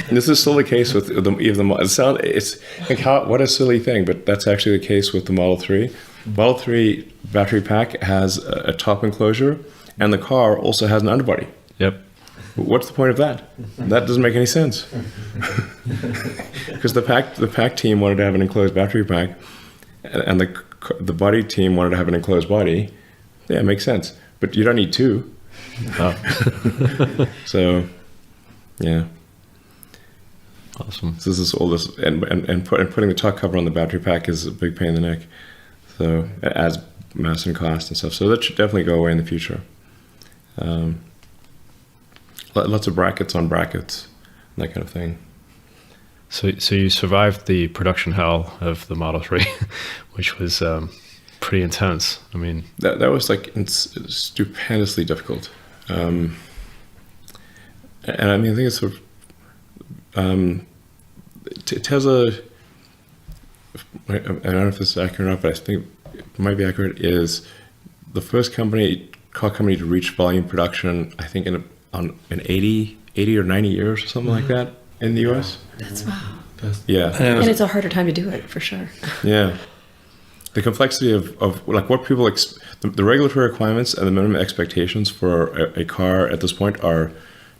This is still the case with it's like what a silly thing, but that's actually the case with the Model 3. Model 3 battery pack has a top enclosure, and the car also has an underbody. Yep. What's the point of that? That doesn't make any sense. Because the pack team wanted to have an enclosed battery pack, and the body team wanted to have an enclosed body. Yeah, it makes sense. But you don't need two. Oh. So, yeah. Awesome. So this is all this, and putting the top cover on the battery pack is a big pain in the neck. So it adds mass and cost and stuff. So that should definitely go away in the future. Lots of brackets on brackets, that kind of thing. So you survived the production hell of the Model 3, which was pretty intense. I mean, that was like stupendously difficult. And I mean, I think it's sort of Tesla. I don't know if this is accurate or not, but I think it might be accurate. Is the first car company to reach volume production, I think in 80 or 90 years or something like that in the US. That's wow. Yeah. And it's a harder time to do it, for sure. Yeah. The complexity of like what people, the regulatory requirements and the minimum expectations for a car at this point are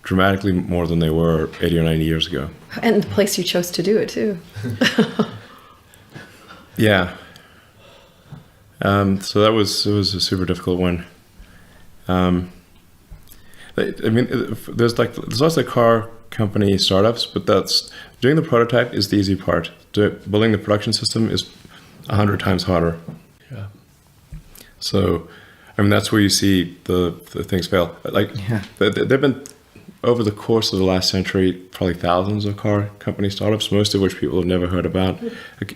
dramatically more than they were 80 or 90 years ago. And the place you chose to do it, too. Yeah. So it was a super difficult one. I mean, there's lots of car company startups, but doing the prototype is the easy part. Building the production system is 100 times harder. Yeah. So, I mean, that's where you see the things fail. There've been, over the course of the last century, probably thousands of car company startups, most of which people have never heard about.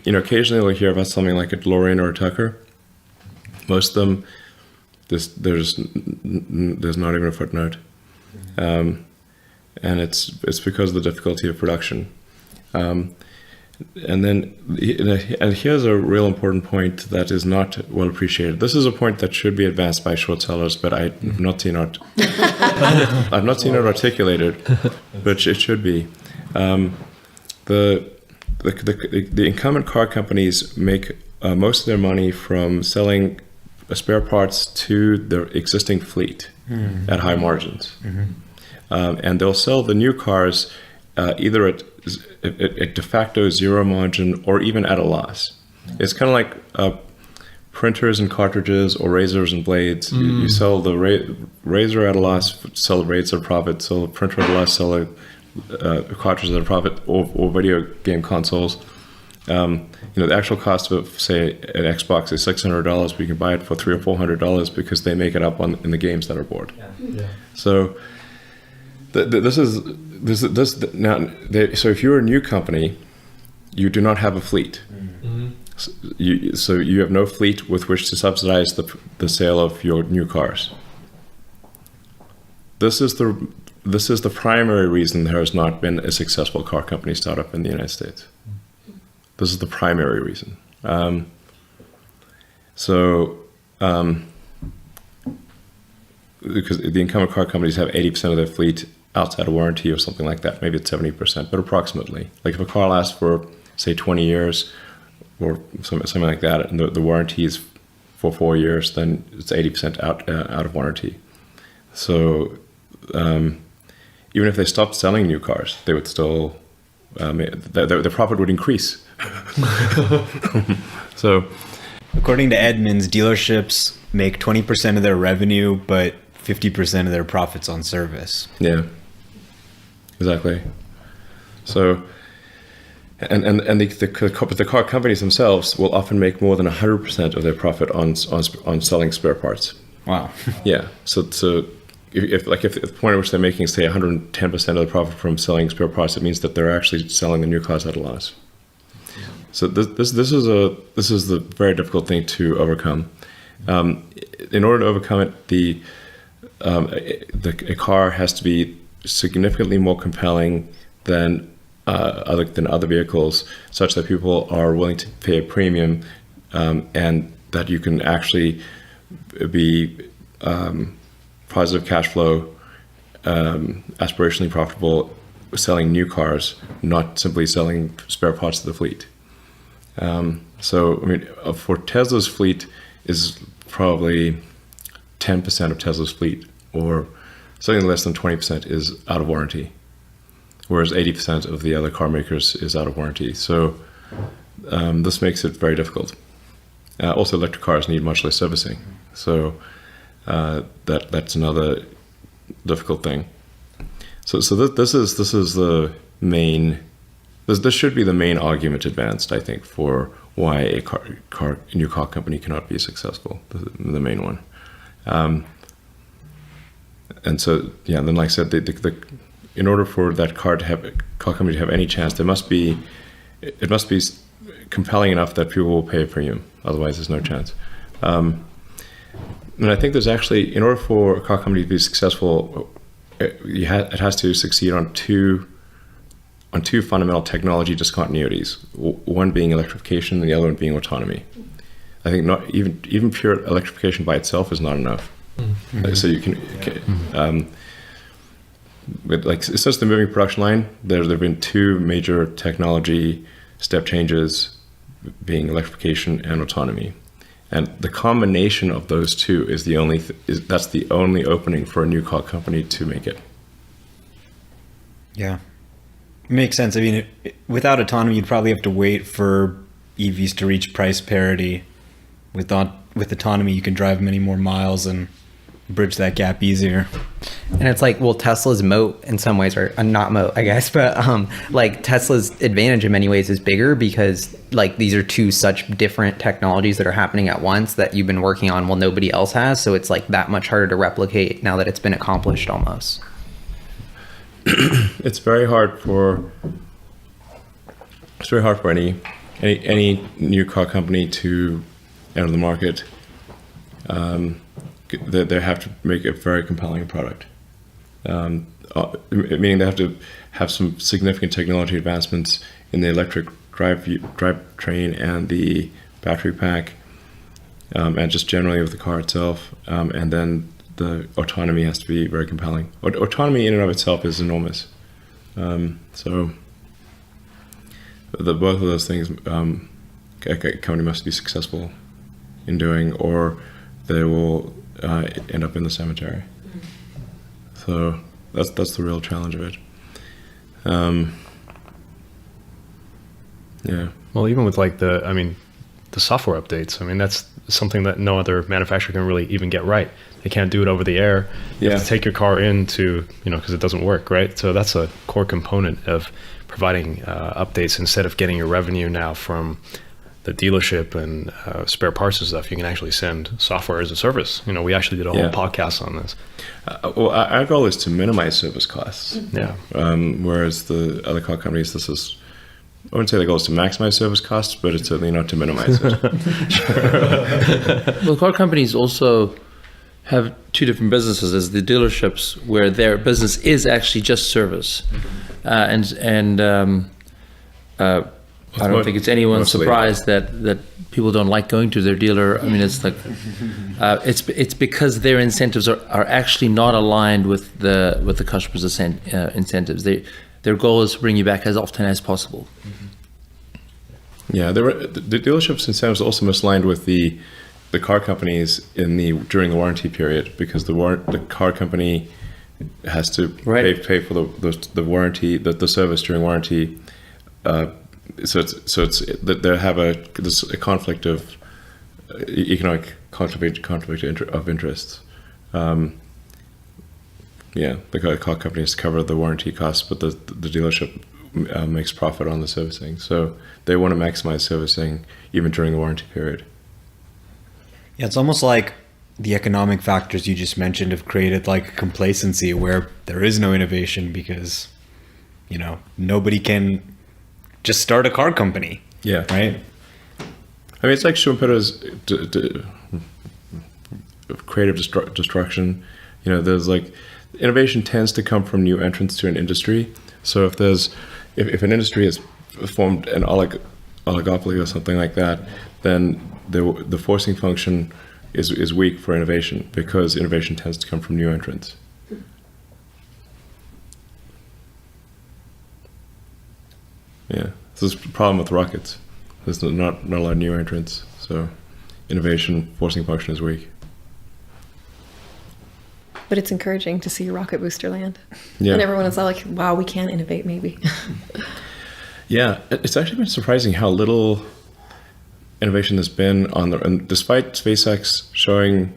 You know, occasionally they'll hear about something like a DeLorean or a Tucker. Most of them, there's not even a footnote. And it's because of the difficulty of production. And here's a real important point that is not well appreciated. This is a point that should be advanced by short sellers, but I've not seen it. I've not seen it articulated, but it should be. The incumbent car companies make most of their money from selling spare parts to their existing fleet at high margins. And they'll sell the new cars either at de facto zero margin or even at a loss. It's kind of like printers and cartridges or razors and blades. You sell the razor at a loss, sell the blades at a profit, sell the printer at a loss, sell a cartridge at a profit, or video game consoles. The actual cost of, say, an Xbox is $600, but you can buy it for $300 or $400 because they make it up in the games that are bought. Yeah. So so if you're a new company, you do not have a fleet. So you have no fleet with which to subsidize the sale of your new cars. This is the primary reason there has not been a successful car company startup in the United States. This is the primary reason. Because the incumbent car companies have 80% of their fleet outside of warranty or something like that. Maybe it's 70%, but approximately. Like if a car lasts for, say, 20 years or something like that, and the warranty is for 4 years, then it's 80% out of warranty. So even if they stopped selling new cars, they would still, the profit would increase. So, according to Edmunds, dealerships make 20% of their revenue, but 50% of their profits on service. Yeah, exactly. So, and the car companies themselves will often make more than 100% of their profit on selling spare parts. Wow. Yeah. So if the point at which they're making, say, 110% of the profit from selling spare parts, it means that they're actually selling the new cars at a loss. So this is the very difficult thing to overcome. In order to overcome it, a car has to be significantly more compelling than other vehicles, such that people are willing to pay a premium, and that you can actually be positive cash flow aspirationally profitable selling new cars, not simply selling spare parts to the fleet. So, I mean, for Tesla's fleet is probably 10% of Tesla's fleet, or something less than 20% is out of warranty, whereas 80% of the other car makers is out of warranty. So this makes it very difficult. Also, electric cars need much less servicing, so that's another difficult thing. So this is the main. This should be the main argument advanced, I think, for why a new car company cannot be successful. The main one. And so, yeah, then like I said, in order for that car company to have any chance, it must be compelling enough that people will pay a premium. Otherwise, there's no chance. And I think there's actually, in order for a car company to be successful, it has to succeed on two fundamental technology discontinuities. One being electrification, and the other one being autonomy. I think not even pure electrification by itself is not enough. Mm-hmm. So you can, but like since the moving production line, there've been two major technology step changes, being electrification and autonomy, and the combination of those two is that's the only opening for a new car company to make it. Yeah, it makes sense. I mean, without autonomy, you'd probably have to wait for EVs to reach price parity. With autonomy, you can drive many more miles and bridge that gap easier. And it's like, well, Tesla's moat in some ways, or not moat, I guess, but like Tesla's advantage in many ways is bigger because like these are two such different technologies that are happening at once that you've been working on while nobody else has. So it's like that much harder to replicate now that it's been accomplished almost. It's very hard for any new car company to enter the market. They have to make a very compelling product, meaning they have to have some significant technology advancements in the electric drivetrain and the battery pack, and just generally with the car itself, and then the autonomy has to be very compelling. Autonomy in and of itself is enormous. So both of those things a company must be successful in doing, or they will end up in the cemetery. So that's the real challenge of it. Yeah. Well, even with like the software updates, I mean, that's something that no other manufacturer can really even get right. They can't do it over the air. You have to take your car into, because it doesn't work, right? So that's a core component of providing updates. Instead of getting your revenue now from the dealership and spare parts and stuff, you can actually send software as a service. We actually did a whole podcast on this. Well, our goal is to minimize service costs. Yeah. Whereas the other car companies, I wouldn't say the goal is to maximize service costs, but it's certainly not to minimize it. Well, car companies also have two different businesses. There's the dealerships where their business is actually just service, and I don't think it's anyone's surprise that people don't like going to their dealer. I mean, it's like it's because their incentives are actually not aligned with the customer's incentives. Their goal is to bring you back as often as possible. Yeah, the dealerships' incentives also misaligned with the car companies during the warranty period, because the car company has to pay for the warranty, the service during warranty. So it's that they have a conflict of economic conflict of interests. The car companies cover the warranty costs, but the dealership makes profit on the servicing. So they want to maximize servicing even during the warranty period. Yeah, it's almost like the economic factors you just mentioned have created like a complacency where there is no innovation because, nobody can just start a car company. Yeah. Right? I mean, it's like Schumpeter's creative destruction. There's like innovation tends to come from new entrants to an industry. So if an industry has formed an oligopoly or something like that, then the forcing function is weak for innovation, because innovation tends to come from new entrants. Yeah. So this is the problem with rockets. There's not a lot of new entrants. So innovation forcing function is weak. But it's encouraging to see a rocket booster land. Yeah. And everyone is all like, wow, we can innovate maybe. Yeah, it's actually been surprising how little innovation there's been on and despite SpaceX showing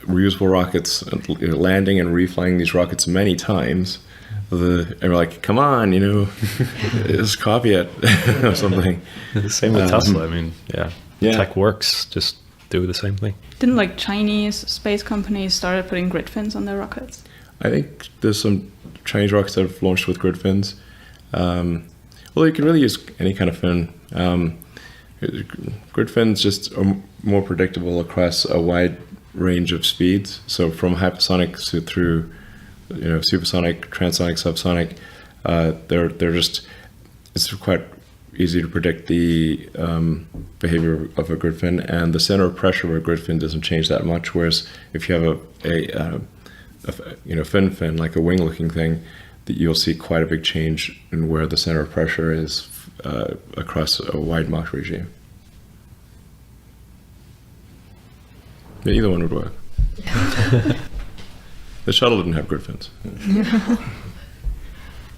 reusable rockets, landing and reflying these rockets many times, and we're like, come on, just copy it or something. Same with Tesla. I mean, yeah. Tech works. Just do the same thing. Didn't like Chinese space companies started putting grid fins on their rockets? I think there's some Chinese rockets that have launched with grid fins. Well, you can really use any kind of fin. Grid fins just are more predictable across a wide range of speeds. So from hypersonic through, supersonic, transonic, subsonic, it's quite easy to predict the behavior of a grid fin, and the center of pressure of a grid fin doesn't change that much. Whereas if you have a fin like a wing-looking thing, that you'll see quite a big change in where the center of pressure is across a wide Mach regime. Yeah, either one would work. The shuttle didn't have grid fins.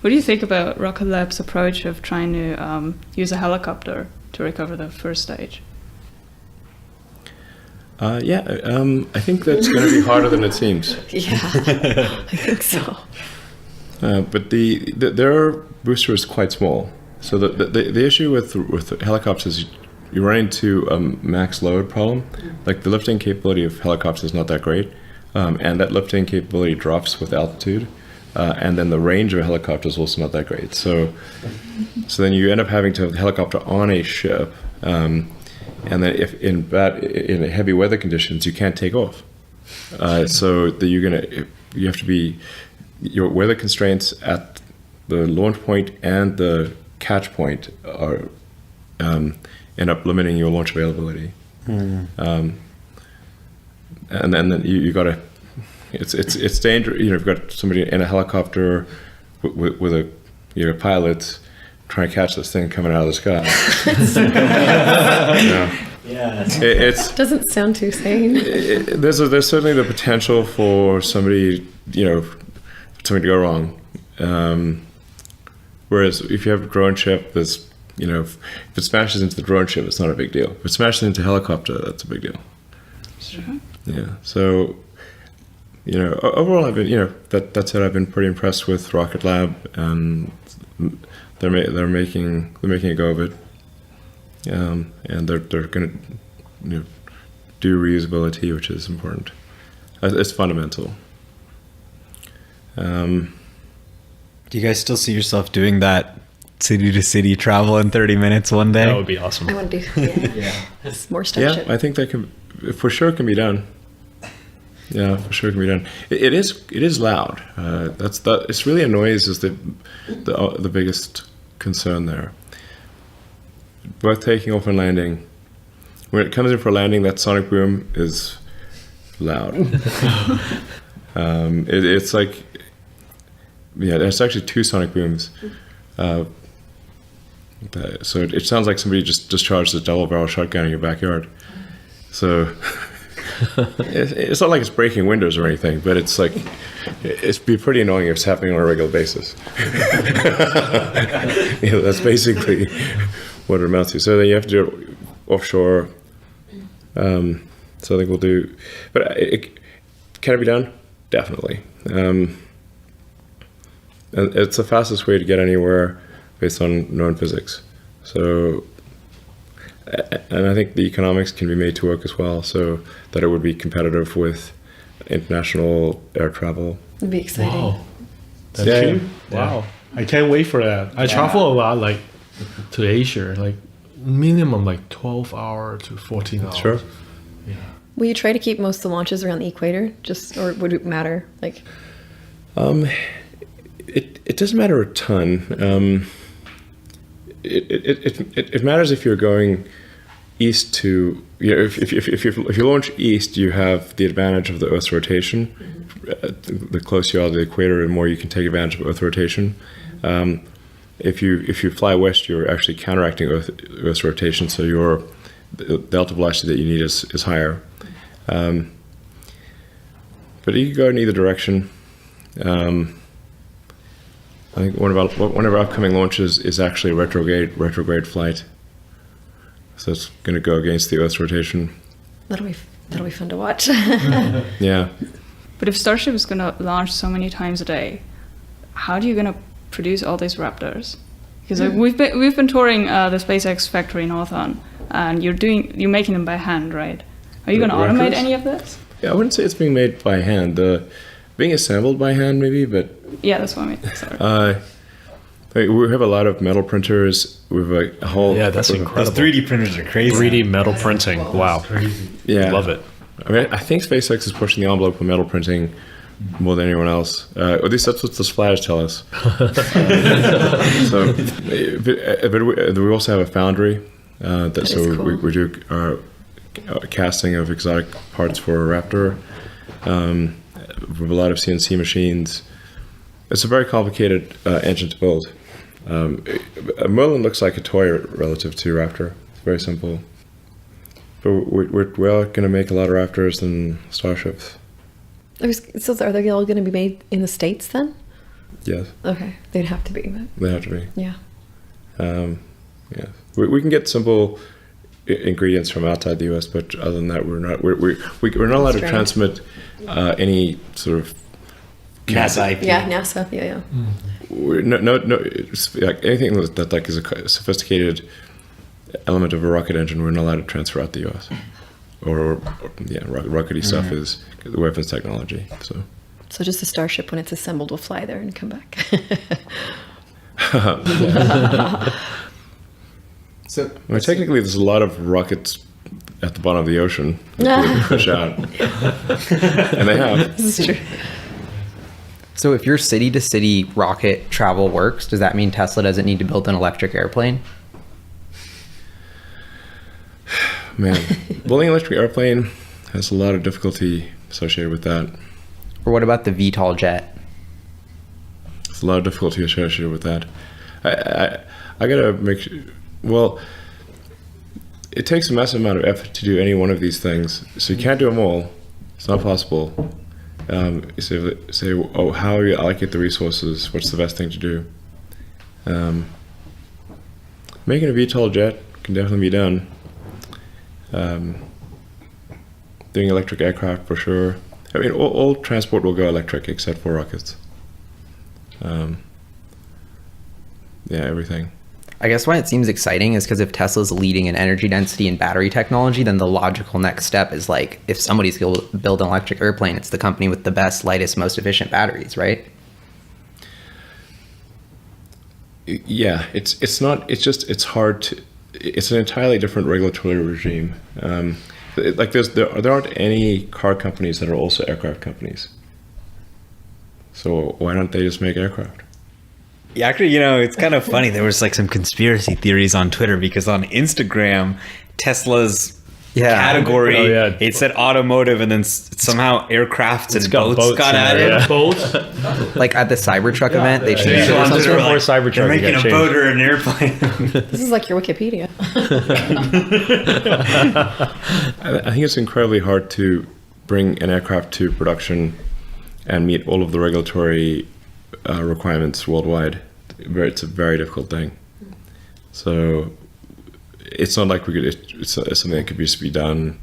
What do you think about Rocket Lab's approach of trying to use a helicopter to recover the first stage? I think that's going to be harder than it seems. Yeah, I think so. But their booster is quite small. So the issue with helicopters is you run into a max load problem. Like the lifting capability of helicopters is not that great, and that lifting capability drops with altitude, and then the range of a helicopter is also not that great. So then you end up having to have the helicopter on a ship, and then if in heavy weather conditions you can't take off. So that you have to be. Your weather constraints at the launch point and the catch point are end up limiting your launch availability. And then you got to. It's dangerous. You've got somebody in a helicopter with a pilot trying to catch this thing coming out of the sky. Yeah. It Doesn't sound too sane. There's certainly the potential for something to go wrong. Whereas if you have a drone ship, if it smashes into the drone ship, it's not a big deal. If it smashes into a helicopter, that's a big deal. Sure. Yeah. So, overall, I've been, that said, I've been pretty impressed with Rocket Lab, and they're making a go of it. And they're going to do reusability, which is important. It's fundamental. Do you guys still see yourself doing that city to city travel in 30 minutes one day? That would be awesome. I want to do more Starship. Yeah, I think that can, for sure, can be done. Yeah, for sure can be done. It is loud. It's really a noise is the biggest concern there. Both taking off and landing. When it comes in for a landing, that sonic boom is loud. It's like, there's actually two sonic booms. So it sounds like somebody just discharged a double barrel shotgun in your backyard. So it's not like it's breaking windows or anything, but it's like, it'd be pretty annoying if it's happening on a regular basis. That's basically what it amounts to. So then you have to do it offshore. So I think we'll do, but can it be done? Definitely. And it's the fastest way to get anywhere based on known physics. So, and I think the economics can be made to work as well, so that it would be competitive with international air travel. It'd be exciting. Wow. That's Yeah. true? Wow. I can't wait for that. I travel a lot, to Asia, minimum 12 hours to 14 hours. Sure. Yeah. Will you try to keep most of the launches around the equator, or would it matter? It doesn't matter a ton. It matters if you're going east to, if you launch east, you have the advantage of the Earth's rotation. The closer you are to the equator, the more you can take advantage of Earth rotation. if you fly west, you're actually counteracting Earth's rotation, so the delta velocity that you need is higher. But you can go in either direction. I think one of our upcoming launches is actually retrograde flight. So it's going to go against the Earth's rotation. That'll be fun to watch. Yeah. But if Starship is going to launch so many times a day, how are you going to produce all these Raptors? Because we've been touring the SpaceX factory in Hawthorne, and you're making them by hand, right? Are you going to automate any of this? Yeah, I wouldn't say it's being made by hand. Being assembled by hand, maybe, but Yeah, that's what I mean. Sorry. we have a lot of metal printers. We have a whole That's Those incredible. 3D printers are crazy. 3D metal printing. Wow. Yeah, Love it. I mean, I think SpaceX is pushing the envelope of metal printing more than anyone else. At least that's what the splatters tell us. But we also have a foundry. Cool. We do casting of exotic parts for a Raptor. With a lot of CNC machines. It's a very complicated engine to build. Merlin looks like a toy relative to Raptor. It's very simple. But we're going to make a lot of Raptors and Starships. So are they all going to be made in the States then? Yes, Okay, they'd have to be. But they have to be. yeah. Yeah, we can get simple ingredients from outside the U.S., but other than that, we're not allowed to Strange. transmit any sort of NASA IP. Yeah, NASA. Yeah. no. It's like anything that like is a sophisticated element of a rocket engine, we're not allowed to transfer out the U.S. or rockety stuff is the weapons technology. So just the Starship, when it's assembled, will fly there and come back. So Well, technically, there's a lot of rockets at the bottom of the ocean that we can push out, and they have. This is true. So if your city-to-city rocket travel works, does that mean Tesla doesn't need to build an electric airplane? Man, building an electric airplane has a lot of difficulty associated with that. Or what about the VTOL jet? There's a lot of difficulty associated with that. I gotta make sure. Well, it takes a massive amount of effort to do any one of these things, so you can't do them all. It's not possible. Say, how do you allocate the resources? What's the best thing to do? Making a VTOL jet can definitely be done. Doing electric aircraft for sure. I mean, all transport will go electric except for rockets. Everything. I guess why it seems exciting is because if Tesla's leading in energy density and battery technology, then the logical next step is like, if somebody's going to build an electric airplane, it's the company with the best, lightest, most efficient batteries, right? Yeah, it's hard to. It's an entirely different regulatory regime. Like there aren't any car companies that are also aircraft companies. So why don't they just make aircraft? Yeah, actually, it's kind of funny. There was like some conspiracy theories on Twitter because on Instagram, Tesla's category, it said automotive, and then somehow aircrafts and boats got added. Yeah. Boats. Like at the Cybertruck event, they changed Yeah. it. Something They're more like, Cybertruck They're making got a changed. boat or an airplane. This is like your Wikipedia. I think it's incredibly hard to bring an aircraft to production and meet all of the regulatory requirements worldwide. It's a very difficult thing. So it's not like it's something that could just be done.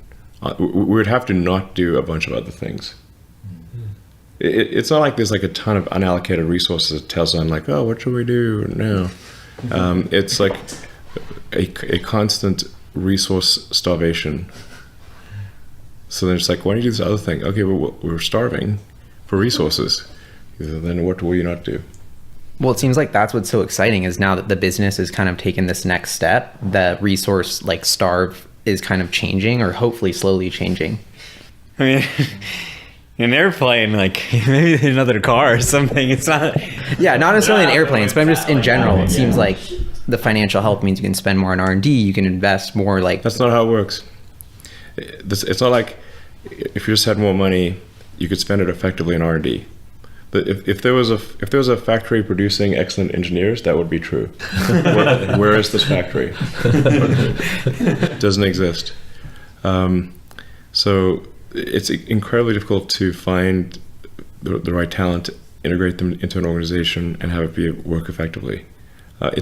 We would have to not do a bunch of other things. It's not like there's like a ton of unallocated resources at Tesla and like, oh, what should we do now? It's like a constant resource starvation. So then it's like, why don't you do this other thing? Okay, well, we're starving for resources. Then what will you not do? Well, it seems like that's what's so exciting is now that the business has kind of taken this next step, the resource like starve is kind of changing, or hopefully slowly changing. I mean, an airplane, like maybe another car or something. It's not. Yeah, not necessarily in airplanes, but I'm just in general. It seems like the financial help means you can spend more on R&D, you can invest more. Like That's not how it works. It's not like if you just had more money, you could spend it effectively in R&D. If there was a factory producing excellent engineers, that would be true. Where is this factory? It doesn't exist. So it's incredibly difficult to find the right talent, integrate them into an organization, and have it work effectively.